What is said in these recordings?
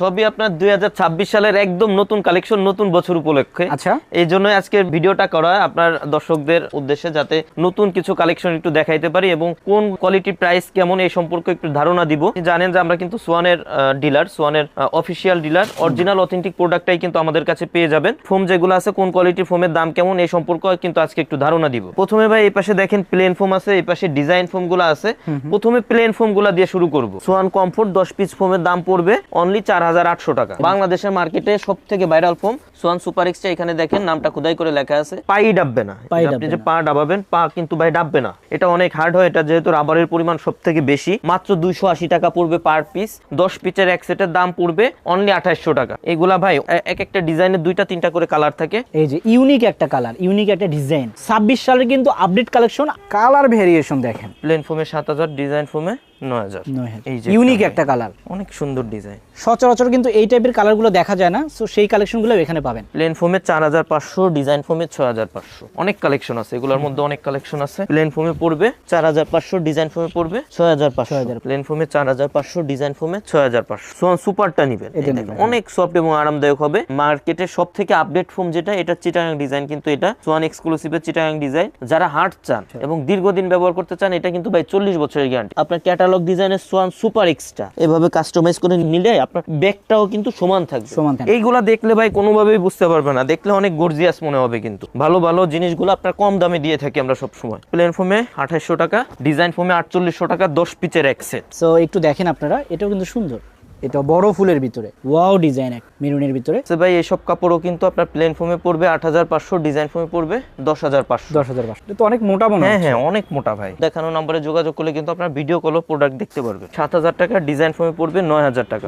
সবই আপনার 2026 সালের একদম নতুন কালেকশন, নতুন বছর উপলক্ষে। আচ্ছা, এই জন্য আজকের ভিডিওটা করা আপনার দর্শকদের উদ্দেশ্যে, যাতে নতুন কিছু কালেকশন একটু দেখাইতে পারি এবং কোন কোয়ালিটি, প্রাইস কেমন এই সম্পর্কে একটু ধারণা দিব। জানেন যে আমরা কিন্তু সোয়ানের ডিলার, সোয়ানের অফিসিয়াল ডিলার। অরিজিনাল অথেন্টিক প্রোডাক্টটাই কিন্তু আমাদের কাছে পেয়ে যাবেন। ফোম যেগুলো আছে, কোন কোয়ালিটির ফোমের দাম কেমন এই সম্পর্কে কিন্তু আজকে একটু ধারণা দিব। প্রথমে ভাই এই পাশে দেখেন প্লেন ফোম আছে, এই পাশে ডিজাইন ফোম গুলো আছে। প্রথমে প্লেন ফোম গুলা দিয়ে শুরু করব। সোয়ান কমফোর্ট 10 পিস ফোমের দাম পড়বে অনলি 4800 টাকা। বাংলাদেশের মার্কেটে সব থেকে viral foam Schwann super extra. এখানে দেখেন নামটা খোদাই করে লেখা আছে। পাই ডাববে না, আপনি যে পা ডাবাবেন, পা কিন্তু ভাই ডাববে না। এটা অনেক হার্ড হয়। এটা যেহেতু রাবারের পরিমাণ সব থেকে বেশি, মাত্র 280 টাকা পড়বে পার পিস। 10 পিসের এক সেটের দাম পড়বে অনলি 2800 টাকা। এগুলা ভাই এক একটা ডিজাইনের 2টা-3টা করে কালার থাকে। এই যে ইউনিক একটা কালার, ইউনিক একটা ডিজাইন। 26 সালের কিন্তু আপডেট কালেকশন, কালার ভেরিয়েশন দেখেন। প্লেন ফোমে 7000, ডিজাইন ফোমে 9000। এই যে ইউনিক একটা কালার, অনেক সুন্দর ডিজাইন। সচরাচর কিন্তু এই টাইপের কালারগুলো দেখা যায় না, সো সেই কালেকশনগুলো এখানে পাবেন। প্লেন ফোমে 4500, ডিজাইন ফোমে 6500। অনেক কালেকশন আছে, এগুলোর মধ্যে অনেক কালেকশন আছে। প্লেন ফোমে পড়বে 4500, ডিজাইন ফোমে পড়বে 6500। প্লেন ফোমে 4500, ডিজাইন ফোমে 6500। সোয়ান সুপারটা নিবেন, অনেক সফট এবং আরামদায়ক হবে। মার্কেটে সবথেকে আপডেট ফোম যেটা, এটা চিটাগাং ডিজাইন। কিন্তু এটা সোয়ান এক্সক্লুসিভের চিটাগাং ডিজাইন। যারা হার্ড চান এবং দীর্ঘদিন ব্যবহার করতে চান, এটা কিন্তু ভাই 40 বছরের গ্যারান্টি। আপনার ক্যাটালগ ডিজাইনের সোয়ান সুপার এক্সট্রা এভাবে কাস্টমাইজ করে নিলে আপনার ব্যাগটাও কিন্তু সমান থাকবে। এইগুলা দেখলে ভাই কোনোভাবেই বুঝতে পারবে না, দেখলে অনেক গর্জিয়াস মনে হবে। কিন্তু ভালো ভালো জিনিসগুলো আপনার কম দামে দিয়ে থাকি আমরা সব সময়। প্লেন ফোমে 2800 টাকা, ডিজাইন ফোমে 4800 টাকা, 10 পিসের এক সেট। সো একটু দেখেন আপনারা, এটাও কিন্তু সুন্দর। এটা বড় ফুলের ভিতরে ওয়াও ডিজাইন, এক মেরুনের ভিতরে। সো ভাই এইসব কাপড়ও কিন্তু আপনার প্লেন ফোমে পড়বে 8500, ডিজাইন ফোমে পড়বে 10500। 10500 এটা তো অনেক মোটা মনে হয়। হ্যাঁ, অনেক মোটা ভাই। দেখানো নম্বরে যোগাযোগ করলে কিন্তু আপনার ভিডিও কলও প্রোডাক্ট দেখতে পারবে। 7000 টাকা, ডিজাইন ফোমে পড়বে 9000 টাকা।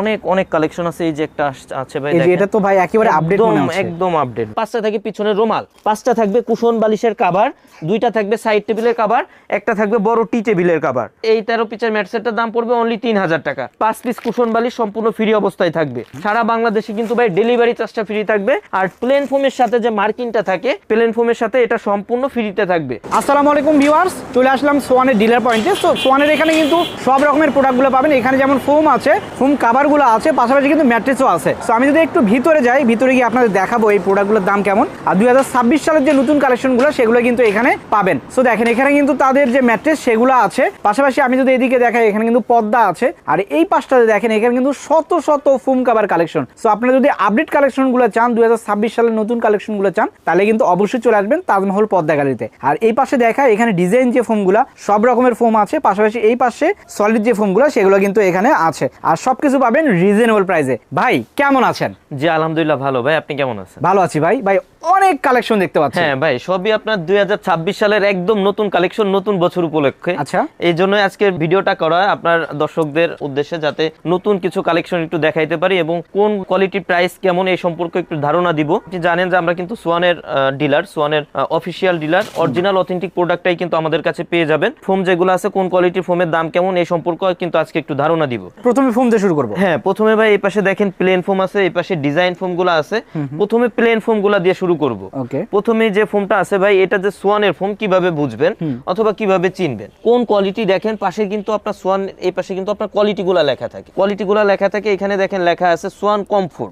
অনেক অনেক কালেকশন আছে। এই যে একটা আছে ভাই, দেখেন এটা তো ভাই একেবারে আপডেট মনে হচ্ছে, একদম আপডেট। 5টা থাকে পিছনে রুমাল, 5টা থাকবে কুশন বালিশের কভার, 2টা থাকবে সাইড টেবিলের কভার, একটা থাকবে বড় টি টেবিলের কভার। এই 13 পিসের ম্যাট সেটের দাম পড়বে অনলি 3000 টাকা। 5 পিস কুশন বালিশ সম্পূর্ণ ফ্রি অবস্থায় থাকবে। সারা বাংলাদেশে কিন্তু ভাই ডেলিভারি চার্জটা ফ্রি থাকবে। আর প্লেন ফোমের সাথে যে মার্কিংটা থাকে, প্লেন ফোমের সাথে এটা সম্পূর্ণ ফ্রিতে থাকবে। আসসালামু আলাইকুম ভিউয়ার্স, চলে আসলাম সোয়ানের ডিলার পয়েন্টে। তো সোয়ানের এখানে কিন্তু সব রকমের প্রোডাক্টগুলো পাবেন। এখানে যেমন ফোম আছে, ফোম কাভারগুলো আছে, পাশাপাশি কিন্তু ম্যাট্রেসও আছে। তো আমি যদি একটু ভিতরে যাই, ভিতরে গিয়ে আপনাদের দেখাবো এই প্রোডাক্টগুলোর দাম কেমন। আর 2026 সালের যে নতুন কালেকশনগুলো সেগুলো কিন্তু এখানে পাবেন। সো দেখেন এখানে কিন্তু তাদের যে ম্যাট্রেস সেগুলো আছে। পাশাপাশি আমি যদি এদিকে দেখাই, এখানে কিন্তু পর্দা আছে। আর এই পাশটাতে দেখেন এখানে কিন্তু শত শত ফোম কাভার কালেকশন। সো আপনারা যদি আপডেট কালেকশনগুলো চান, 2026 সালের নতুন কালেকশনগুলো চান, তাহলে কিন্তু অবশ্যই চলে আসবেন তাজমহল পর্দা গ্যালারিতে। আর এই পাশে দেখা এখানে ডিজাইন যে ফোমগুলো, সব রকমের ফোম আছে। পাশাপাশি এই পাশে সলিড যে ফোমগুলো সেগুলো কিন্তু এখানে আছে। আর সবকিছু পাবেন রিজনেবল প্রাইসে। ভাই কেমন আছেন? জি আলহামদুলিল্লাহ ভালো। ভাই আপনি কেমন আছেন? ভালো আছি ভাই। ভাই অনেক কালেকশন দেখতে পাচ্ছি। হ্যাঁ ভাই, সবই আপনার 2026 সালের একদম নতুন কালেকশন, নতুন বছর উপলক্ষে। আচ্ছা, এই জন্য আজকের ভিডিওটা করা আপনার দর্শকদের উদ্দেশ্যে, যাতে নতুন কিছু কালেকশন একটু দেখাইতে পারি এবং কোন কোয়ালিটি, প্রাইস কেমন এই সম্পর্কে একটু ধারণা দিব। আপনি জানেন যে আমরা কিন্তু সোয়ানের ডিলার, সোয়ানের অফিসিয়াল ডিলার। অরিজিনাল অথেন্টিক প্রোডাক্টটাই কিন্তু আমাদের কাছে পেয়ে যাবেন। ফোম যেগুলো আছে, কোন কোয়ালিটির ফোমের দাম কেমন এই সম্পর্কে কিন্তু আজকে একটু ধারণা দিব। প্রথমে ফোম দিয়ে শুরু করব। হ্যাঁ, প্রথমে ভাই এই পাশে দেখেন প্লেন ফোম আছে, এই পাশে ডিজাইন ফোম গুলো আছে। প্রথমে প্লেন ফোম গুলা দিয়ে শুরু করব। প্রথমে যে ফোমটা আছে ভাই, এটা যে সোয়ানের ফোম কিভাবে বুঝবেন অথবা কিভাবে চিনবেন, কোন কোয়ালিটি, দেখেন পাশে কিন্তু আপনার সোয়ান, এই পাশে কিন্তু আপনার কোয়ালিটি গুলা লেখা থাকে। কোয়ালিটি গুলা লেখা থাকে, এখানে দেখেন লেখা আছে সোয়ান কমফোর্ট।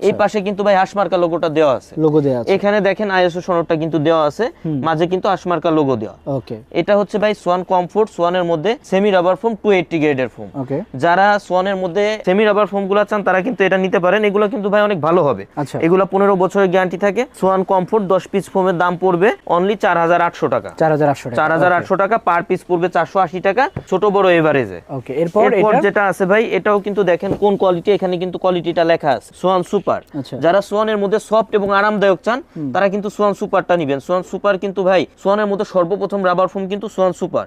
এই পাশে কিন্তু ভাই হাসমার্কা লোগোটা দেওয়া আছে, লোগো দেওয়া আছে। এখানে দেখেন আইএসও সনদটা কিন্তু দেওয়া আছে, মাঝে কিন্তু হাসমার্কা লোগো দেওয়া। ওকে, এটা হচ্ছে ভাই সোয়ান কমফোর্ট। সোয়ানের মধ্যে সেমি রাবার ফোম 280 গ্রেডের ফোম। ওকে, যারা সোয়ানের মধ্যে সেমি রাবার ফোম গুলা চান তারা কিন্তু এটা নিতে পারেন। এগুলো কিন্তু ভাই অনেক ভালো হবে। এগুলো 15 বছরের গ্যারান্টি থাকে। সোয়ান কমফোর্ট 10 পিস ফোমের দাম পড়বে অনলি 4800 টাকা। 4800 টাকা পার পিস পড়বে 480 টাকা, ছোট বড় এভারেজে। ওকে, এরপর যেটা আছে ভাই, এটাও কিন্তু দেখেন কোন কোয়ালিটি, এখানে কিন্তু কোয়ালিটিটা লেখা আছে সোয়ান সুপার। যারা সোয়ানের মধ্যে সফট এবং আরামদায়ক চান তারা কিন্তু সোয়ান সুপারটা নেবেন। সোয়ান সুপার কিন্তু ভাই সোয়ানের মধ্যে সর্বপ্রথম রাবার ফোম কিন্তু সোয়ান সুপার।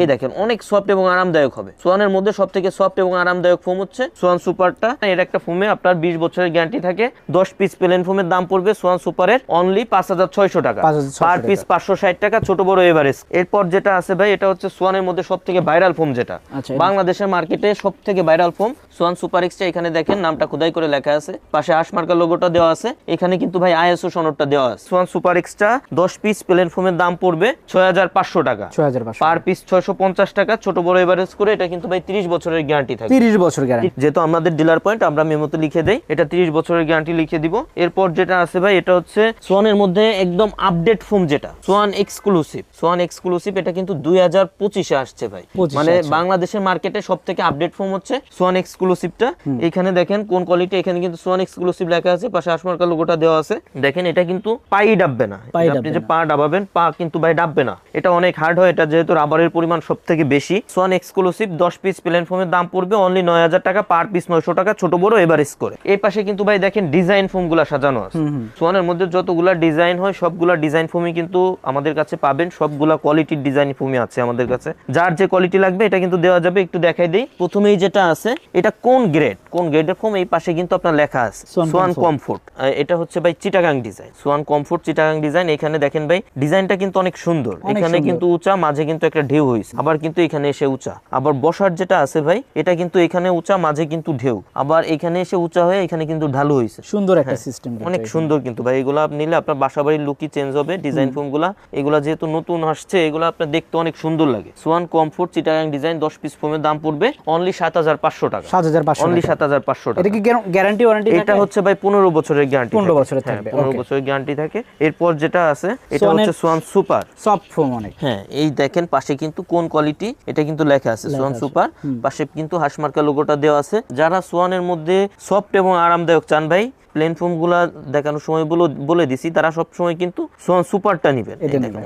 এই দেখেন অনেক সফট এবং আরামদায়ক হবে। সোয়ানের মধ্যে সবথেকে সফট এবং আরামদায়ক ফোম হচ্ছে সোয়ান সুপারটা। এর একটা ফোমে আপনার 20 বছরের গ্যারান্টি থাকে। 10 পিস প্লেন ফোমের দাম পড়বে সোয়ান সুপারের অনলি 5600 টাকা, পার পিস 560 টাকা, ছোট বড় এভারেজ। এরপর যেটা আছে ভাই, এটা হচ্ছে সোয়ানের মধ্যে সবথেকে ভাইরাল ফোম, যেটা বাংলাদেশের মার্কেটে সবথেকে viral foam Schwann super extra, এখানে দেখেন নামটা খোদাই করে লেখা আছে, পাশে হাঁস মার্কা লোগোটা দেওয়া আছে, এখানে কিন্তু ভাই আইএসও সনদটা দেওয়া আছে। Swan super extra 10 piece plain ফোমের দাম পড়বে 6500 টাকা, 6500 পার পিস 650 টাকা, ছোট বড় এভারেজ করে। এটা কিন্তু ভাই 30 বছরের গ্যারান্টি থাকে, 30 বছর গ্যারান্টি। যেহেতু আমাদের ডিলার পয়েন্ট আমরা মেমোতে লিখে দেই, এটা 30 বছরের গ্যারান্টি লিখে দিব। এরপর যেটা আছে ভাই এটা হচ্ছে সোয়ানের মধ্যে একদম আপডেট ফোম, যেটা সোয়ান এক্সক্লুসিভ। সোয়ান এক্সক্লুসিভ এটা কিন্তু 2025 এ আসছে ভাই, মানে বাংলাদেশের মার্কেটে সবথেকে আপডেট ফোম হচ্ছে সোয়ান এক্সক্লুসিভটা। এখানে দেখেন কোন কোয়ালিটি, এখানে কিন্তু সোয়ান এক্সক্লুসিভ লেখা আছে, পাশে আশমার্কা লোগোটা দেওয়া আছে। দেখেন এটা কিন্তু পাই ডাববে না, আপনি যে পা ডাবাবেন পা কিন্তু ভাই ডাববে না, এটা অনেক হার্ড হয়, এটা যেহেতু রাবারের পরিমাণ সবথেকে বেশি। সোয়ান এক্সক্লুসিভ 10 পিস প্লেন ফোমের দাম পড়বে অনলি 9000 টাকা, পার পিস 900 টাকা, ছোট বড় এভারেজ করে। এই পাশে কিন্তু ভাই দেখেন ডিজাইন ফোম গুলা সাজানো আছে। সোয়ানের মধ্যে যতগুলা ডিজাইন হয় সবগুলা ডিজাইন ফোমই কিন্তু আমাদের কাছে পাবেন, সবগুলা কোয়ালিটির ডিজাইন ফোমই আছে আমাদের কাছে, যার যে কোয়ালিটি লাগবে এটা কিন্তু দেওয়া যাবে। একটু দেখাই দেই, প্রথমেই যেটা আছে এটা কোন গ্রেডের ফোম, এই পাশে কিন্তু আপনার লেখা আছে সোয়ান কমফোর্ট। এটা হচ্ছে ভাই Chittagong design, Schwann comfort Chittagong design. এখানে দেখেন ভাই ডিজাইনটা কিন্তু অনেক সুন্দর, এখানে কিন্তু উঁচা, মাঝে কিন্তু একটা ঢেউ হয়েছে, আবার কিন্তু এখানে এসে উঁচা। আবার বসার যেটা আছে ভাই এটা কিন্তু এখানে উঁচা, মাঝে কিন্তু ঢেউ, আবার এখানে এসে উঁচা হয়ে এখানে কিন্তু ঢালু হয়েছে। সুন্দর একটা সিস্টেম, অনেক সুন্দর কিন্তু ভাই। এগুলো আপনি নিলে আপনার বাসাবাড়ির লুকই চেঞ্জ হবে। ডিজাইন ফোম গুলা এগুলা যেহেতু নতুন আসছে, এগুলো আপনার দেখতে অনেক সুন্দর লাগে। Swan comfort Chittagong design 10 piece ফোমের দাম পড়বে অনলি 7500 টাকা, 7500 অনলি 7500 টাকা। এটা কি গ্যারান্টি ওয়ারেন্টি? এটা হচ্ছে ভাই 15 বছরের গ্যারান্টি, 15 বছরের থাকবে, 15 বছরের গ্যারান্টি থাকে। এরপর যেটা আছে এটা হচ্ছে সোয়ান সুপার সফট ফোম অনেক। হ্যাঁ, এই দেখেন পাশে কিন্তু কোন কোয়ালিটি এটা কিন্তু লেখা আছে সোয়ান সুপার, পাশে কিন্তু হাঁস মার্কা লোগোটা দেওয়া আছে। যারা সোয়ানের মধ্যে সফট এবং আরামদায়ক চান ভাই, প্লেন ফোম গুলা দেখানোর সময় বলে দিছি, তারা সব সময় কিন্তু সোয়ান সুপারটা নেবেন।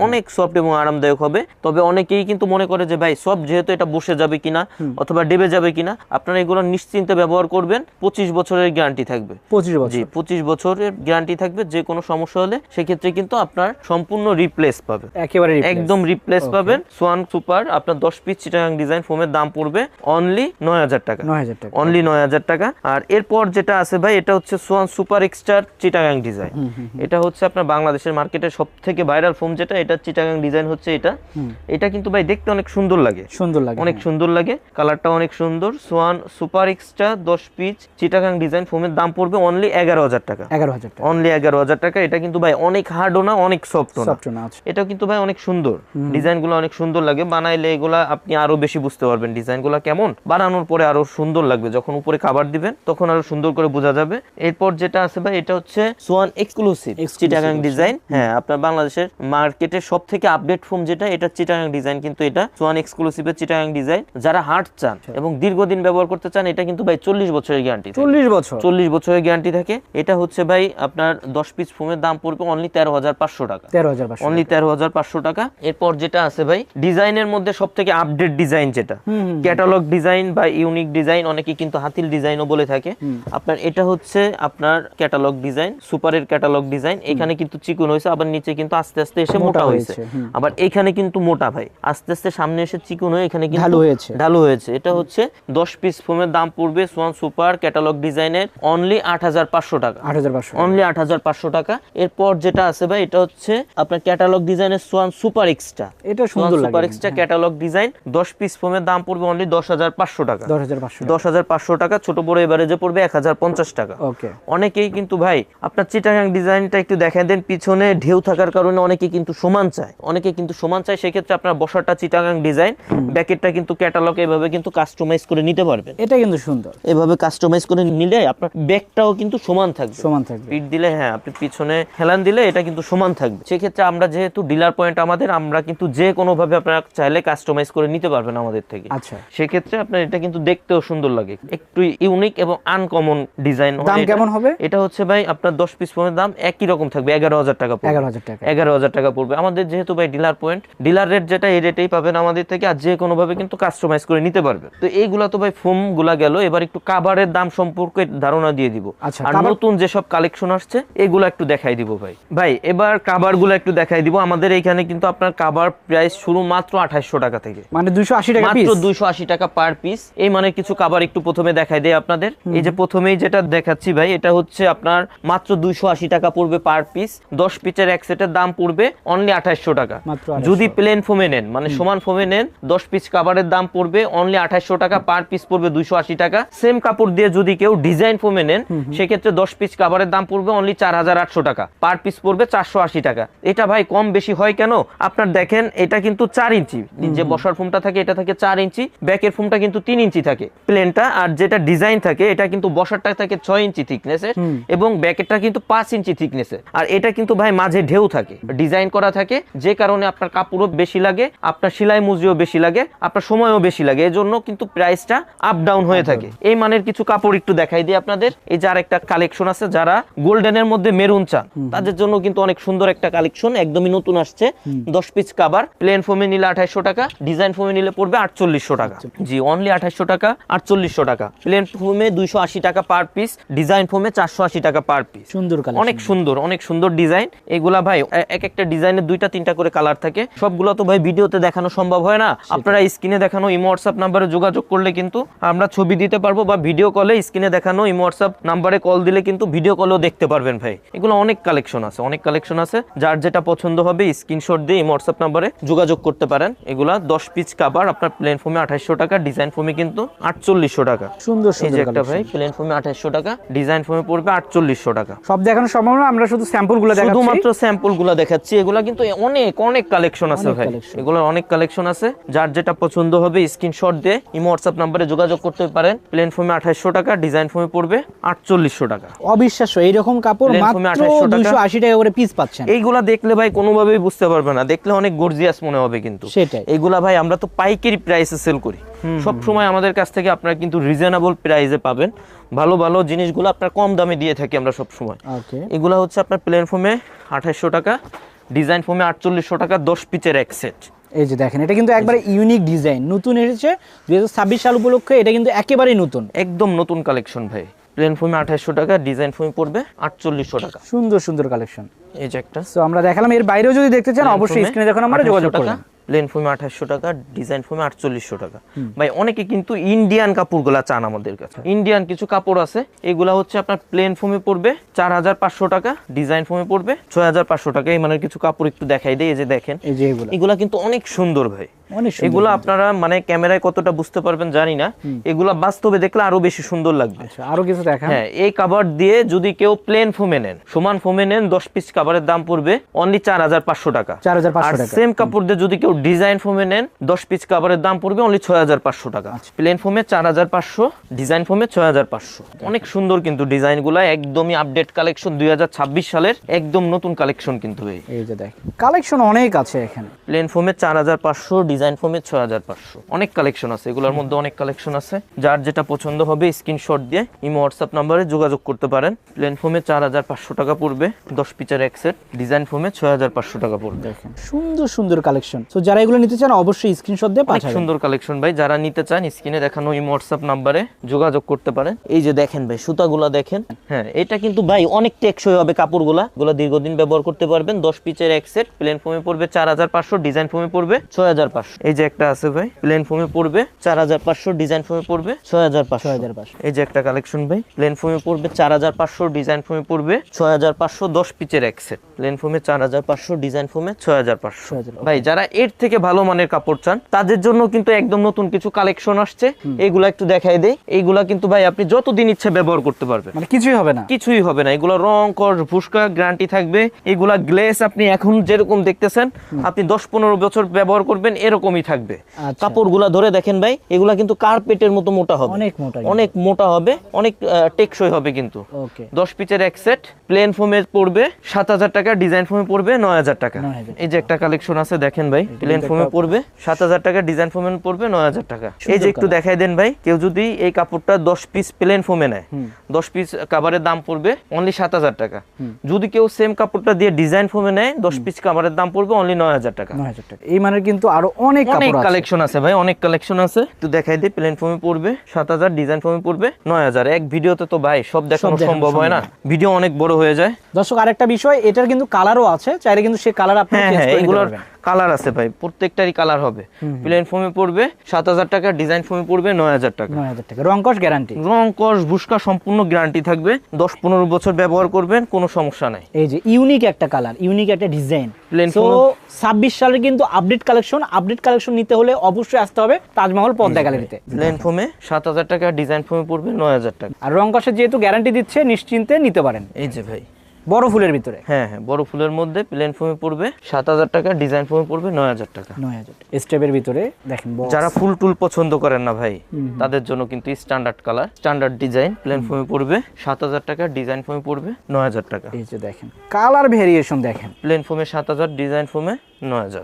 অনেক সফট এবং আরামদায়ক হবে। তবে অনেকেই কিন্তু মনে করে যে ভাই সফট যেহেতু এটা বসে যাবে কিনা অথবা ডেবে যাবে কিনা, আপনারা এগুলো নিশ্চিন্তে ব্যবহার করবেন। 25 বছরের গ্যারান্টি থাকবে, 25 বছর, জি 25 বছরের গ্যারান্টি থাকবে। যে কোনো সমস্যা হলে সেক্ষেত্রে কিন্তু আপনার সম্পূর্ণ রিপ্লেস পাবেন, একেবারে একদম রিপ্লেস পাবেন। সোয়ান সুপার আপনার 10 পিস চিটাগাং ডিজাইন ফোমের দাম পড়বে অনলি 9000 টাকা, 9000 টাকা, অনলি 9000 টাকা। আর এরপর যেটা আছে ভাই এটা হচ্ছে Schwann super extra Chittagong design. এটা হচ্ছে আপনার বাংলাদেশের মার্কেটে সবথেকে ভাইরাল ফোম, যেটা এটা চিটাগাং ডিজাইন হচ্ছে এটা। এটা কিন্তু ভাই দেখতে অনেক সুন্দর লাগে, অনেক সুন্দর লাগে, কালারটা অনেক সুন্দর। Swan super extra 10 piece Chittagong design ফোমের দাম পড়বে অনলি 11000 টাকা, 11000 টাকা, অনলি 11000 টাকা। এটা কিন্তু ভাই অনেক হার্ডও না, অনেক সফটও না, এটা কিন্তু ভাই অনেক সুন্দর। ডিজাইনগুলো অনেক সুন্দর লাগে, বানাইলে এগুলা আপনি আরো বেশি বুঝতে পারবেন ডিজাইনগুলো কেমন, বানানোর পরে আরো সুন্দর লাগবে, যখন উপরে কভার দিবেন তখন আরো সুন্দর করে বোঝা যাবে। এরপর যেটা আছে ভাই এটা হচ্ছে সোয়ান এক্সক্লুসিভ চিটাগাং ডিজাইন। হ্যাঁ, আপনার বাংলাদেশের মার্কেটে সবথেকে আপডেট ফোম যেটা, এটা চিটাগাং ডিজাইন, কিন্তু এটা সোয়ান এক্সক্লুসিভের চিটাগাং ডিজাইন। যারা হার্ড চান এবং দীর্ঘদিন ব্যবহার করতে চান, এটা কিন্তু ভাই 40 বছরের গ্যারান্টি, 40 বছরের গ্যারান্টি থাকে। এটা হচ্ছে ভাই আপনার 10 পিস ফোমের দাম পড়বে অনলি 13500 টাকা, অনলি 13500 টাকা। এরপর যেটা আছে ভাই ডিজাইনের মধ্যে সবথেকে আপডেট ডিজাইন, যেটা ক্যাটালগ ডিজাইন বা ইউনিক ডিজাইন, অনেকে কিন্তু হাতিল ডিজাইনও বলে থাকে। আপনার এটা হচ্ছে আপনার ক্যাটালগ ডিজাইন, সুপারের ক্যাটালগ ডিজাইন। এখানে কিন্তু চিকন হয়েছে, আবার নিচে কিন্তু আস্তে আস্তে এসে মোটা হয়েছে, আবার এখানে কিন্তু মোটা ভাই আস্তে আস্তে সামনে এসে চিকন হয়ে এখানে কিন্তু ঢালু হয়েছে। এটা হচ্ছে 10 পিস ফোমের দাম পড়বে সোয়ান সুপার ক্যাটালগ ডিজাইনের অনলি 8500 টাকা, অনলি 8500 টাকা। এরপর যেটা আছে ভাই এটা হচ্ছে আপনার ক্যাটালগ ডিজাইনের সোয়ান সুপার এক্সট্রা, এটা সুন্দর super extra catalogue design 10 piece ফোমের দাম পড়বে অনলি 10500 টাকা, 10500 টাকা। ছোট বড় এভারেজে পড়বে 1050 টাকা। অনেকেই কিন্তু ভাই আপনার চিটাগাং ডিজাইনটা একটু দেখা দেন, পিছনে ঢেউ থাকার কারণে অনেকে কিন্তু সমান চায়, সেক্ষেত্রে আপনার বসাটা চিটাগাং ডিজাইন, ব্যাকেটটা কিন্তু ক্যাটালগ, এভাবে কিন্তু কাস্টমাইজ করে নিতে পারবেন। এটা কিন্তু সুন্দর, এভাবে কাস্টমাইজ করে নিলে আপনার ব্যাকটাও কিন্তু সমান থাকবে, পিঠ দিলে, হ্যাঁ আপনি পিছনে হেলান দিলে এটা কিন্তু সমান থাকবে। সেক্ষেত্রে আমরা যেহেতু ডিলার পয়েন্ট আমাদের, আমরা কিন্তু যে কোনো ভাবে আপনারা চাইলে কাস্টমাইজ করে নিতে পারবেন আমাদের থেকে। আচ্ছা, সেক্ষেত্রে আপনার এটা কিন্তু দেখতেও সুন্দর লাগে, একটু ইউনিক এবং আনকমন ডিজাইন। দাম কেমন হবে? এটা হচ্ছে ভাই আপনার 10 পিস ফোনের দাম একই রকম থাকবে, 11000 টাকা পড়বে, 11000 টাকা পড়বে। আমাদের যেহেতু ভাই ডিলার পয়েন্ট, ডিলার রেট যেটা এই রেটেই পাবেন আমাদের থেকে, আর যে কোনো ভাবে কিন্তু কাস্টমাইজ করে নিতে পারবেন। তো এইগুলা তো ভাই ফোম গুলা গেল, এবার একটু কাভারের দাম সম্পর্কে ধারণা দিয়ে দিব। আর নতুন যেসব কালেকশন আসছে এগুলা একটু দেখাই দিব ভাই। এবার কাভার গুলা একটু দেখাই দিব। আমাদের এইখানে কিন্তু আপনার কাভার প্রাইস শুরু মাত্র 2800 টাকা থেকে, মানে 280 টাকা মাত্র 280 টাকা পার পিস। এই মানে কিছু কাভার একটু প্রথমে দেখাই দেই আপনাদের। এই যে প্রথমেই যেটা দেখাচ্ছি ভাই, এটা হচ্ছে হচ্ছে আপনার মাত্র 280 টাকা পড়বে পার পিস। 10 পিসের এক সেটের দাম পড়বে অনলি 2800 টাকা। যদি প্লেন ফোমে নেন মানে সমান ফোমে নেন 10 পিস কাভারের দাম পড়বে অনলি 2800 টাকা, পার পিস পড়বে 280 টাকা। সেম কাপড় দিয়ে যদি কেউ ডিজাইন ফোমে নেন সেক্ষেত্রে 10 পিস কাভারের দাম পড়বে অনলি 4800 টাকা, পার পিস পড়বে 480 টাকা। এটা ভাই কম বেশি হয় কেন? আপনার দেখেন এটা কিন্তু 4 ইঞ্চি, যে বসার ফোমটা থাকে এটা থাকে 4 ইঞ্চি, ব্যাকের ফোমটা কিন্তু 3 ইঞ্চি থাকে প্লেনটা, আর যেটা ডিজাইন থাকে এটা কিন্তু বসারটা থাকে 6 ইঞ্চি থিকনেসের এবং ব্যাকেরটা কিন্তু 5 ইঞ্চি থিকনেসের। আর এটা কিন্তু ভাই মাঝে ঢেউ থাকে, ডিজাইন করা থাকে, যে কারণে আপনার কাপড়ও বেশি লাগে, আপনার সেলাই মজুরিও বেশি লাগে, আপনার সময়ও বেশি লাগে, এজন্য কিন্তু প্রাইসটা আপ ডাউন হয়ে থাকে। এই মানের কিছু কাপড় একটু দেখাই দিই আপনাদের। এই যে আরেকটা কালেকশন আছে, যারা গোল্ডেনের মধ্যে মেরুন চান তাদের জন্য কিন্তু অনেক সুন্দর একটা কালেকশন, একদমই নতুন আসছে। 10 পিস কাভার, প্লেন ফোমে নিলে 2800 টাকা, ডিজাইন ফোমে নিলে পড়বে 4800 টাকা। জি, অনলি 2800 টাকা, 4800 টাকা। প্লেন ফোমে 280 টাকা পার পিস, ডিজাইন ফোমে 480 টাকা পার পিস। সুন্দর কালেকশন, অনেক সুন্দর, অনেক সুন্দর ডিজাইন। এগুলা ভাই এক একটা ডিজাইনের 2টা 3টা করে কালার থাকে, সবগুলো তো ভাই ভিডিওতে দেখানো সম্ভব হয় না। আপনারা স্ক্রিনে দেখানো ইমো হোয়াটসঅ্যাপ নাম্বারে যোগাযোগ করলে কিন্তু আমরা ছবি দিতে পারবো, বা ভিডিও কলে স্ক্রিনে দেখানো ইমো হোয়াটসঅ্যাপ নাম্বারে কল দিলে কিন্তু ভিডিও কলেও দেখতে পারবেন ভাই। এগুলো অনেক কালেকশন আছে, অনেক কালেকশন আছে। যার যেটা পছন্দ হবে স্ক্রিনশট দিয়ে ইমো হোয়াটসঅ্যাপ নাম্বারে যোগাযোগ করতে পারেন। এগুলা 10 পিস কাভার আপনার প্লেন ফোমে 2800 টাকা, ডিজাইন ফোমে কিন্তু 4800 টাকা। সুন্দর এই যে একটা ভাই প্লেন ফোমে 2800 টাকা, ডিজাইন ফোমে পড়বে 4800 টাকা। সব দেখানো সম্ভব না, আমরা শুধু স্যাম্পলগুলো দেখাচ্ছি, শুধুমাত্র স্যাম্পলগুলো দেখাচ্ছি। এগুলা কিন্তু অনেক অনেক কালেকশন আছে ভাই, এগুলোর অনেক কালেকশন আছে। যার যেটা পছন্দ হবে স্ক্রিনশট দিয়ে ইমো হোয়াটসঅ্যাপ নাম্বারে যোগাযোগ করতে পারেন। প্লেন ফোমে 2800 টাকা, ডিজাইন ফোমে পড়বে 4800 টাকা। অবিশ্বাস্য, এইরকম কাপড় মাত্র 280 টাকা করে পিস পাচ্ছেন। এইগুলা দেখলে ভাই কোনোভাবেই বুঝতে পারবে না, দেখলে অনেক গর্জিয়াস মনে হবে, কিন্তু সেটাই। এইগুলা ভাই আমরা তো পাইকারি প্রাইসে সেল করি সব সময়। আমাদের কাছ থেকে আপনারা কিন্তু রিজনেবল প্রাইসে পাবেন, ভালো ভালো জিনিসগুলো আপনার কম দামে দিয়ে থাকি আমরা সব সময়। এগুলা হচ্ছে আপনার প্লেন ফোমে 2800 টাকা, ডিজাইন ফোমে 4800 টাকা, 10 পিসের এক সেট। এই যে দেখেন, এটা কিন্তু একবারে ইউনিক ডিজাইন, নতুন এসেছে 2026 সাল উপলক্ষে, এটা কিন্তু একেবারেই নতুন, একদম নতুন কালেকশন ভাই। প্লেন ফোমে 2800 টাকা, ডিজাইন ফোমে পড়বে 4800 টাকা। সুন্দর সুন্দর কালেকশন। এই যে একটা, সো আমরা দেখালাম, এর বাইরেও যদি দেখতে চান অবশ্যই স্ক্রিনে দেখুন, আমরা যোগাযোগ করুন। প্লেন ফোমে 2800 টাকা, ডিজাইন ফোমে 4800 টাকা। ভাই অনেকে কিন্তু ইন্ডিয়ান কাপড়গুলা চান আমাদের কাছে। ইন্ডিয়ান কিছু কাপড় আছে, এগুলা হচ্ছে আপনার প্লেন ফোমে পড়বে 4500 টাকা, ডিজাইন ফোমে পড়বে 6500 টাকা। এই মানের কিছু কাপড় একটু দেখাই দেই। এই যে দেখেন, এগুলা কিন্তু অনেক সুন্দর ভাই। এগুলা আপনারা মানে ক্যামেরায় কতটা বুঝতে পারবেন জানি না, এগুলা বাস্তবে দেখলে আরো বেশি সুন্দর লাগবে। আরো কিছু দেখান। হ্যাঁ, এই কভার দিয়ে যদি কেউ প্লেন ফোমে নেন, সমান ফোমে নেন, 10 পিস কভারের দাম পড়বে অনলি 4500 টাকা। আর সেম কাপড় দিয়ে যদি কেউ ডিজাইন ফোমে নেন, 10 পিস কভারের দাম পড়বে অনলি 6500 টাকা। প্লেন ফোমে 4500, ডিজাইন ফোমে 6500। অনেক সুন্দর কিন্তু ডিজাইনগুলো, একদমই আপডেট কালেকশন, 2026 সালের একদম নতুন কালেকশন কিন্তু। এই যে দেখেন, কালেকশন অনেক আছে এখানে। প্লেন ফোমে 4500, ডিজাইন ফোমে 6500। অনেক কালেকশন আছে, এগুলোর মধ্যে অনেক কালেকশন আছে। যার যেটা পছন্দ হবে স্ক্রিনশট দিয়ে ইমো হোয়াটসঅ্যাপ নাম্বারে যোগাযোগ করতে পারেন। প্লেন ফোমে 4500 টাকা পড়বে, 10 পিসের এক সেট, ডিজাইন ফোমে 6500 টাকা পড়বে। দেখেন সুন্দর সুন্দর কালেকশন। তো যারা এগুলো নিতে চান অবশ্যই স্ক্রিনশট দিয়ে পাঠাবেন। সুন্দর কালেকশন ভাই, যারা নিতে চান স্ক্রিনে দেখানো ইমো হোয়াটসঅ্যাপ নাম্বারে যোগাযোগ করতে পারেন। এই যে দেখেন ভাই, সুতাগুলা দেখেন। হ্যাঁ, এটা কিন্তু ভাই অনেক টেকসই হবে কাপড়গুলা, এগুলো দীর্ঘদিন ব্যবহার করতে পারবেন। 10 পিসের এক সেট, প্লেন ফোমে পড়বে 4500, ডিজাইন ফোমে পড়বে 6500। এই যে একটা আছে ভাই, প্লেন ফোমে পড়বে 4500, ডিজাইন ফোমে পড়বে 6500। এই যে একটা কালেকশন ভাই, প্লেন ফোমে পড়বে 4500, ডিজাইন ফোমে পড়বে 6500, 10 পিসের এক সেট, প্লেন ফোমে 4500, ডিজাইন ফোমে 6500। ভাই যারা এর থেকে ভালো মানের কাপড় চান তাদের জন্য কিন্তু একদম নতুন কিছু কালেকশন আসছে, এইগুলা একটু দেখাই দেই। এইগুলা কিন্তু ভাই আপনি যতদিন ইচ্ছে ব্যবহার করতে পারবেন, মানে কিছুই হবে না, কিছুই হবে না। এগুলো রং কর ফুসকা গ্যারান্টি থাকবে। এগুলা গ্লেস আপনি এখন যেরকম দেখতেছেন, আপনি 10-15 বছর ব্যবহার করবেন এরকমই থাকবে। কাপড়গুলা ধরে দেখেন ভাই, এগুলা কিন্তু কার্পেটের মতো মোটা হবে, অনেক মোটা হবে, অনেক টেকসই হবে কিন্তু। 10 পিসের এক সেট, প্লেন ফোমে পড়বে 7000 টাকা, ডিজাইন ফোমে পড়বে 9000 টাকা। এই যে একটা কালেকশন আছে দেখেন ভাই, প্লেন ফোমে পড়বে 7000 টাকা, ডিজাইন ফোমে পড়বে 9000 টাকা। এই যে একটু দেখাই দেন ভাই, কেউ যদি এই কাপড়টা 10 পিস প্লেন ফোমে নেয়, 10 পিস কাভারের দাম পড়বে অনলি 7000 টাকা। যদি কেউ সেম কাপড়টা দিয়ে ডিজাইন ফোমে নেয়, 10 পিস কাভারের দাম পড়বে অনলি 9000 টাকা। এই মানের কিন্তু আরো অনেক কালেকশন আছে ভাই, অনেক কালেকশন আছে। একটু দেখাই দিই, প্লেন ফোমে পড়বে 7000, ডিজাইন ফোমে পড়বে 9000। এক ভিডিওতে তো ভাই সব দেখানো সম্ভব হয় না, ভিডিও অনেক বড় হয়ে যায়। দর্শক আরেকটা বিষয়, এটার কিন্তু কালারও আছে, চাইলে কিন্তু সে কালার আপনি চেঞ্জ করে নিতে পারবেন। কালার আছে ভাই, প্রত্যেকটারই কালার হবে। প্লেন ফোমে পড়বে 7,000 টাকা, ডিজাইন ফোমে পড়বে 9,000 টাকা। 9,000 টাকা। রং কস গ্যারান্টি? রং কস বুশকা সম্পূর্ণ গ্যারান্টি থাকবে, 10-15 বছর ব্যবহার করবেন, কোনো সমস্যা নাই। এই যে ইউনিক একটা কালার, ইউনিক একটা ডিজাইন। প্লেন সো 26 সালের কিন্তু আপডেট কালেকশন নিতে হলে অবশ্যই আসতে হবে তাজমহল পদ্মা গ্যালারিতে। প্লেন ফোমে 7,000 টাকা, ডিজাইন ফোমে পড়বে 9,000 টাকা। আর রং কসের যেহেতু গ্যারান্টি দিচ্ছে, নিশ্চিন্তে নিতে পারেন। এই যে ভাই বড় ফুলের ভিতরে, হ্যাঁ বড় ফুলের মধ্যে প্লেন ফোমে পড়বে 7,000 টাকা, ডিজাইন ফোমে পড়বে 9,000 টাকা। 9,000 স্টেপের ভিতরে দেখেন। যারা ফুল টুল পছন্দ করেন না ভাই, তাদের জন্য কিন্তু standard colour, standard design, plain ফোমে পড়বে 7,000 টাকা, ডিজাইন ফোমে পড়বে 9,000 টাকা। এই যে দেখেন কালার ভেরিয়েশন দেখেন। প্লেন ফোমে 7,000, ডিজাইন ফোমে 9,000।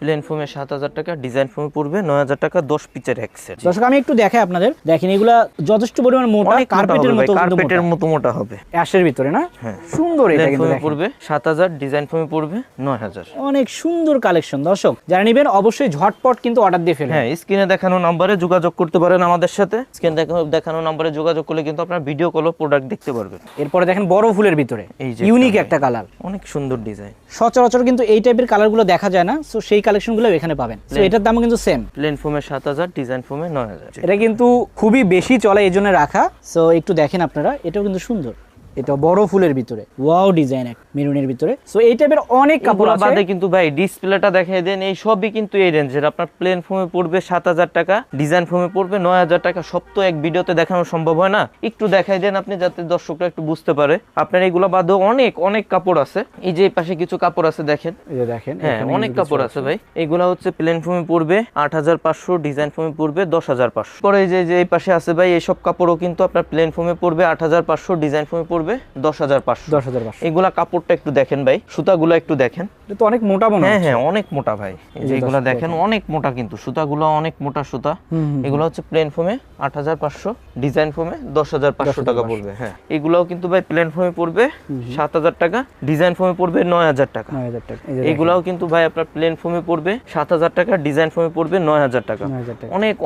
প্লেন ফোমে 7,000 টাকা, ডিজাইন ফোমে পড়বে 9,000 টাকা, 10 পিচের এক সেট। দর্শক আমি একটু দেখাই আপনাদের, দেখেন এগুলা যথেষ্ট পরিমাণ মোটা, কার্পেটের মতো মোটা হবে, অ্যাশের ভিতরে না? হ্যাঁ সুন্দর। এটা কিন্তু পড়বে 7,000, ডিজাইন ফোমে পড়বে 9,000। অনেক সুন্দর কালেকশন। দর্শক যারা নেবেন অবশ্যই ঝটপট কিন্তু অর্ডার দিয়ে ফেলুন। হ্যাঁ, স্ক্রিনে দেখানো নম্বরে যোগাযোগ করতে পারেন আমাদের সাথে। স্ক্রিনে দেখানো নম্বরে যোগাযোগ করলে কিন্তু আপনারা ভিডিও কলও প্রোডাক্ট দেখতে পারবেন। এরপরে দেখেন বড় ফুলের ভিতরে এই যে ইউনিক একটা কালার, অনেক সুন্দর ডিজাইন। সচরাচর কিন্তু এই টাইপের কালারগুলো দেখা যায় না, সো সেই কালেকশনগুলো এখানে পাবেন। সো এটার দামও কিন্তু সেম। প্লেন ফোমে 7,000, ডিজাইন ফোমে 9,000। এটা কিন্তু খুবই বেশি চলে, এই জন্য রাখা। সো একটু দেখেন আপনারা, এটাও কিন্তু সুন্দর। এটা বড় ফুলের ভিতরে ওয়াও ডিজাইন, এক মেরুনের ভিতরে। সো এই টাইপের অনেক কাপড় আছে। বাদে কিন্তু ভাই ডিসপ্লেটা দেখাই দেন, এই সবই কিন্তু এই রেঞ্জের। আপনার প্লেন ফোমে পড়বে 7,000 টাকা, ডিজাইন ফোমে পড়বে 9,000 টাকা। সব তো এক ভিডিওতে দেখানো সম্ভব হয় না, একটু দেখাই দেন আপনি, যাতে দর্শকরা একটু বুঝতে পারে। আপনার এইগুলা বাদেও অনেক কাপড় আছে। এই যে এই পাশে কিছু কাপড় আছে দেখেন, এই যে দেখেন, হ্যাঁ অনেক কাপড় আছে ভাই। এইগুলা হচ্ছে প্লেন ফোমে পড়বে 8,500, ডিজাইন ফোমে পড়বে 10,500। পরে এই যে এই পাশে আছে ভাই, এইসব কাপড়ও কিন্তু আপনার প্লেন ফোমে পড়বে 8,500, ডিজাইন ফোমে পড়বে 10,500। এগুলা কাপড়টা একটু দেখেন ভাই, সুতাগুলো একটু দেখেন, এটা তো অনেক মোটা মনে হচ্ছে। হ্যাঁ অনেক মোটা ভাই। এই যে এগুলা দেখেন অনেক মোটা, কিন্তু সুতাগুলো অনেক মোটা সুতা। এগুলো হচ্ছে প্লেন ফোমে 8,500, ডিজাইন ফোমে 10,500 টাকা পড়বে। হ্যাঁ এগুলাও কিন্তু ভাই প্লেন ফোমে পড়বে 7,000 টাকা, ডিজাইন ফোমে পড়বে 9,000 টাকা। এগুলাও কিন্তু ভাই আপনার প্লেন ফোমে পড়বে 7,000 টাকা, ডিজাইন ফোমে পড়বে 9,000 টাকা।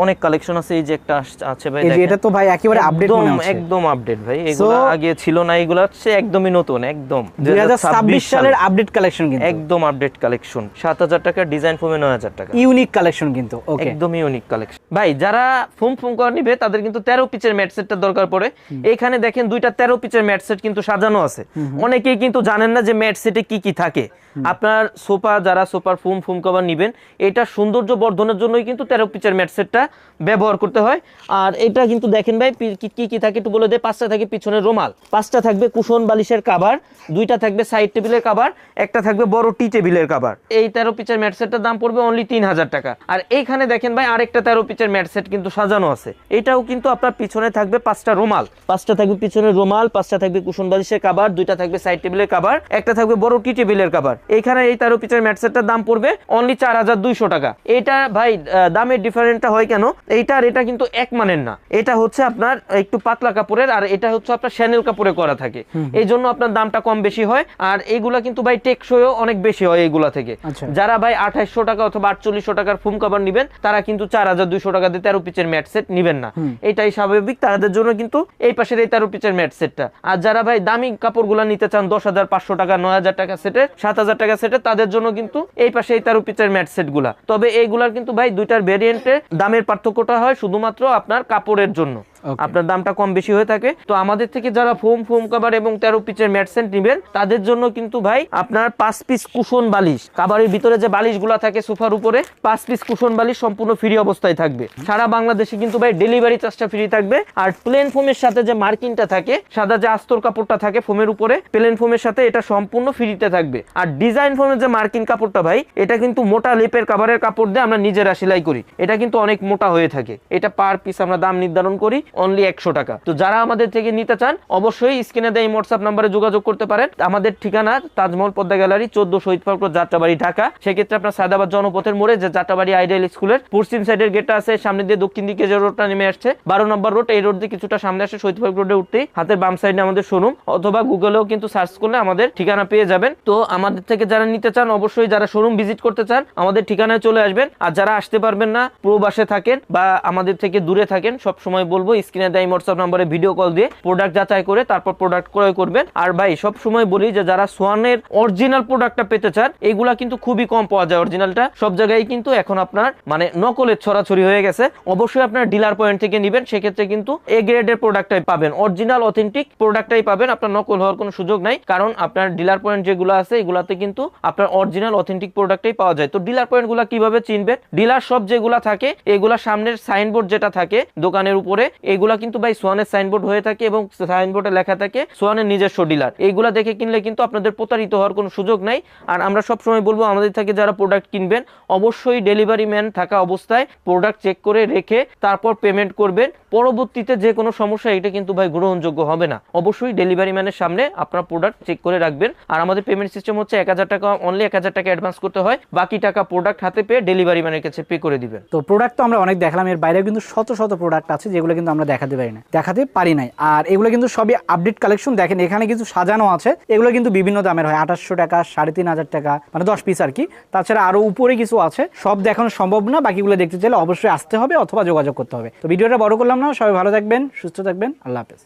অনেক কালেকশন আছে। এই যে একটা আছে ভাই, এটা তো ভাই একেবারে আপডেট মনে হচ্ছে, একদম আপডেট ভাই। এগুলো আগে ছিল না, এগুলো হচ্ছে একদমই নতুন, একদম 2026 সালের আপডেট কালেকশন, কিন্তু একদম আপডেট কালেকশন। 7,000 টাকা, ডিজাইন ফোমে 9,000 টাকা। ইউনিক কালেকশন কিন্তু, ওকে একদম ইউনিক কালেকশন ভাই। যারা ফোম করা নিবে তাদের কিন্তু 13 পিচের ম্যাট সেটটা দরকার পড়ে। এখানে দেখেন দুইটা 13 পিচের ম্যাট সেট কিন্তু সাজানো আছে। অনেকেই কিন্তু জানেন না যে ম্যাট সেটে কি কি থাকে। আপনার সোফা, যারা সোফার ফোম কভার নিবেন, এটা সৌন্দর্য বর্ধনের জন্যই কিন্তু 13 পিচের ম্যাট সেটটা ব্যবহার করতে হয়। আর এটা কিন্তু দেখেন ভাই কি কি থাকে একটু বলে দেয়। 5টা থাকে পিছনের রুমাল, 5টা থাকবে কুশন বালিশের কভার, 2টা থাকবে সাইড টেবিলের কভার, একটা থাকবে বড় টি টেবিলের কভার। এই 13 পিচের ম্যাট সেটটার দাম পড়বে অনলি 3,000 টাকা। আর এইখানে দেখেন ভাই আরেকটা 13 পিচের ম্যাট সেট কিন্তু সাজানো আছে। এটাও কিন্তু আপনার পিছনে থাকবে 5টা রুমাল, 5টা থাকবে পিছনের রুমাল, 5টা থাকবে কুশন বালিশের কভার, 2টা থাকবে সাইড টেবিলের কভার, একটা থাকবে বড় টি টেবিলের কভার। এইখানে এই 13 পিচের ম্যাট সেটটার দাম পড়বে অনলি 4,200 টাকা। এটা ভাই দামের ডিফারেন্টটা হয় কেন? এইটার এটা কিন্তু এক মানের না, এটা হচ্ছে আপনার একটু পাতলা কাপড়ের, আর এটা হচ্ছে আপনার শ্যানেল কাপড়ে করা থাকে, এই জন্য আপনার দামটা কম বেশি হয়। আর এইগুলা কিন্তু ভাই টেকসইও অনেক বেশি হয় এইগুলা থেকে। যারা ভাই 2800 টাকা অথবা 4800 টাকার ফোম কভার নিবেন, তারা কিন্তু 4,200 টাকা দিয়ে 13 পিচের ম্যাট সেট নিবেন না, এটাই স্বাভাবিক। তাদের জন্য কিন্তু এই পাশের এই 13 পিচের ম্যাট সেটটা। আর যারা ভাই দামি কাপড়গুলো নিতে চান 10,500 টাকা, 9,000 টাকা সেটের, 7,000 টাকা সেটের, তাদের জন্য কিন্তু এই পাশে এই 13 পিচের ম্যাট সেট গুলা। তবে এইগুলার কিন্তু ভাই দুইটার ভেরিয়েন্টে দামের পার্থক্যটা হয় শুধুমাত্র আপনার কাপড়ের জন্য, আপনার দামটা কম বেশি হয়ে থাকে। তো আমাদের থেকে যারা ফোম কভার এবং 13 পিচের ম্যাট সেট নেবেন, তাদের জন্য কিন্তু ভাই আপনার 5 পিস কুশন বালিশ, কভারের ভিতরে যে বালিশগুলো থাকে সোফার উপরে, 5 পিস কুশন বালিশ সম্পূর্ণ ফ্রি অবস্থায় থাকবে। সারা বাংলাদেশে কিন্তু ভাই ডেলিভারি চার্জটা ফ্রি থাকবে। আর প্লেন ফোমের সাথে যে মার্কিংটা থাকে, সাদা যে আস্তর কাপড়টা থাকে ফোমের উপরে, প্লেন ফোমের সাথে এটা সম্পূর্ণ ফ্রিতে থাকবে। আর ডিজাইন ফোমের যে মার্কিং কাপড়টা ভাই, এটা কিন্তু মোটা লেপের কভারের কাপড় দিয়ে আমরা নিজেরা সেলাই করি, এটা কিন্তু অনেক মোটা হয়ে থাকে। এটা পার পিস আমরা দাম নির্ধারণ করি অনলি 100 টাকা। তো যারা আমাদের থেকে নিতে চান অবশ্যই স্ক্রিনে দেওয়া হোয়াটসঅ্যাপ নম্বরে যোগাযোগ করতে পারেন। আমাদের ঠিকানা তাজমহল পদ্মা গ্যালারি, 14 শহীদ পার্ক রোড, যাত্রাবাড়ি, ঢাকা। সেক্ষেত্রে আপনার সায়দাবাদ জনপথের মোড়ে যে যাত্রাবাড়ি আইডিয়াল স্কুলের পশ্চিম সাইডের গেটটা আছে, সামনে দিয়ে দক্ষিণ দিকে যে রোডটা নেমে আসছে 12 নম্বর রোড, এই রোড দিয়ে কিছুটা সামনে আসে শহীদ পার্ক রোডে উঠতেই হাতের বাম সাইডে আমাদের শোরুম, অথবা গুগলেও কিন্তু সার্চ করলে আমাদের ঠিকানা পেয়ে যাবেন। তো আমাদের থেকে যারা নিতে চান অবশ্যই, যারা শোরুম ভিজিট করতে চান আমাদের ঠিকানায় চলে আসবেন। আর যারা আসতে পারবেন না, প্রবাসে থাকেন বা আমাদের থেকে দূরে থাকেন, সব সময় বলবো স্ক্রিনে দেয় হোয়াটসঅ্যাপ নম্বরে ভিডিও কল দিয়ে প্রোডাক্ট যাচাই করে তারপর প্রোডাক্ট ক্রয় করবেন। আর ভাই সব সময় বলি যে যারা সোয়ানের অরিজিনাল প্রোডাক্টটা পেতে চান, এগুলা কিন্তু খুবই কম পাওয়া যায়। অরিজিনালটা সব জায়গায় কিন্তু এখন আপনার মানে নকলের ছড়াছড়ি হয়ে গেছে। অবশ্যই আপনার ডিলার পয়েন্ট থেকে নেবেন, সেক্ষেত্রে কিন্তু এ গ্রেডের প্রোডাক্টটাই পাবেন, অরিজিনাল অথেন্টিক প্রোডাক্টটাই পাবেন, আপনার নকল হওয়ার কোনো সুযোগ নাই। কারণ আপনার ডিলার পয়েন্ট যেগুলো আছে এগুলাতে কিন্তু আপনার অরিজিনাল অথেন্টিক প্রোডাক্টটাই পাওয়া যায়। তো ডিলার পয়েন্টগুলো কিভাবে চিনবেন? ডিলার সব যেগুলা থাকে এগুলা সামনের সাইনবোর্ড যেটা থাকে দোকানের উপরে, এগুলা কিন্তু ভাই সোয়ানের সাইনবোর্ড হয়ে থাকে এবং সাইনবোর্ডে লেখা থাকে সোয়ানের নিজস্ব ডিলার। এইগুলা দেখে কিনলে কিন্তু আপনাদের প্রতারিত হওয়ার কোনো সুযোগ নাই। আর আমরা সব সময় বলবো আমাদের থেকে যারা প্রোডাক্ট কিনবেন অবশ্যই ডেলিভারি ম্যান থাকা অবস্থায় প্রোডাক্ট চেক করে রেখে তারপর পেমেন্ট করবেন। পরবর্তীতে যে কোনো সমস্যা এটা কিন্তু ভাই গ্রহণযোগ্য হবে না। অবশ্যই ডেলিভারি ম্যানের সামনে আপনার প্রোডাক্ট চেক করে রাখবেন। আর আমাদের পেমেন্ট সিস্টেম হচ্ছে 1000 টাকা, অনলি 1000 টাকা অ্যাডভান্স করতে হয়, বাকি টাকা প্রোডাক্ট হাতে পেয়ে ডেলিভারি ম্যানের কাছে পে করে দিবেন। তো প্রোডাক্ট তো আমরা অনেক দেখালাম, এর বাইরেও কিন্তু শত শত প্রোডাক্ট আছে যেগুলো কিন্তু আমরা দেখাতে পারি নাই। আর এগুলো কিন্তু সবই আপডেট কালেকশন। দেখেন এখানে কিছু সাজানো আছে, এগুলো কিন্তু বিভিন্ন দামের হয়, 2800 টাকা, 3500 টাকা, মানে 10 পিস আর কি। তাছাড়া আরো উপরে কিছু আছে, সব দেখানো সম্ভব না। বাকিগুলো দেখতে চাইলে অবশ্যই আসতে হবে অথবা যোগাযোগ করতে হবে। তো ভিডিওটা বড় করলাম না, সবাই ভালো থাকবেন, সুস্থ থাকবেন, আল্লাহ হাফেজ।